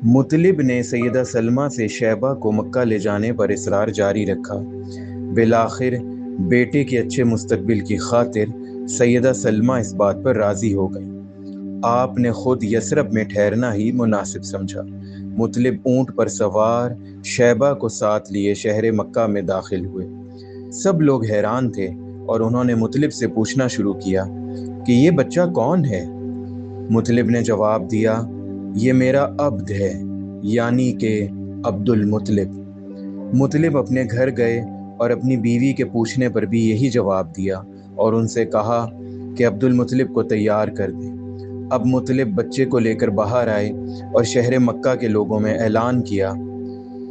मुतलिब ने सैयदा सलमा से शैबा को मक्का ले जाने पर इसरार जारी रखा। बिलाखिर बेटे के अच्छे मुस्तकबिल की खातिर सैयदा सलमा इस बात पर राज़ी हो गई। आपने खुद यसरब में ठहरना ही मुनासिब समझा। मुतलिब ऊँट पर सवार शैबा को साथ लिए शहर मक्का में दाखिल हुए। सब लोग हैरान थे और उन्होंने मुतलिब से पूछना शुरू किया कि ये बच्चा कौन है। मुतलिब ने जवाब दिया, ये मेरा अब्द है, यानी कि अब्दुल मुतलिब। मुतलिब अपने घर गए और अपनी बीवी के पूछने पर भी यही जवाब दिया और उनसे कहा कि अब्दुल मुतलिब को तैयार कर दें। अब मुतलिब बच्चे को लेकर बाहर आए और शहर मक्का के लोगों में ऐलान किया,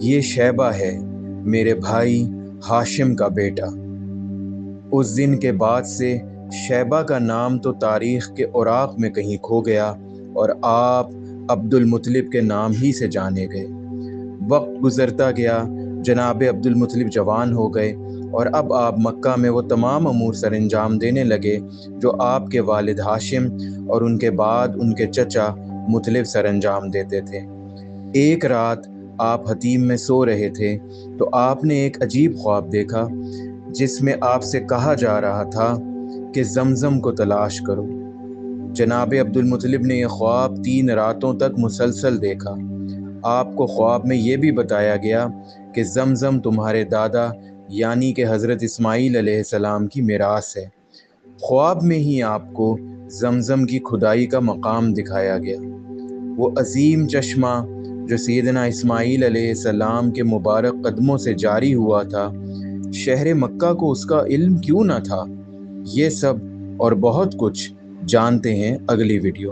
ये शैबा है, मेरे भाई हाशिम का बेटा। उस दिन के बाद से शैबा का नाम तो तारीख के औराक में कहीं खो गया और आप अब्दुल मुतलिब के नाम ही से जाने गए। वक्त गुजरता गया, जनाब अब्दुल मुतलिब जवान हो गए और अब आप मक्का में वो तमाम अमूर सर अंजाम देने लगे जो आपके वालिद हाशिम और उनके बाद उनके चचा मुतलिब सर अंजाम देते थे। एक रात आप हतीम में सो रहे थे तो आपने एक अजीब ख्वाब देखा जिसमें आपसे कहा जा रहा था कि जमजम को तलाश करो। जनाब अब्दुल मुतलिब ने यह ख्वाब 3 रातों तक मुसलसल देखा। आपको ख्वाब में ये भी बताया गया कि जमजम तुम्हारे दादा यानी कि हज़रत इस्माईल अलैहिस्सलाम की मिरास है। ख्वाब में ही आपको जमजम की खुदाई का मकाम दिखाया गया। वो अजीम चश्मा जो सैयदना इस्माईल अलैहिस्सलाम के मुबारक कदमों से जारी हुआ था, शहर मक्का को उसका इल्म क्यों न था। ये सब और बहुत कुछ जानते हैं अगली वीडियो।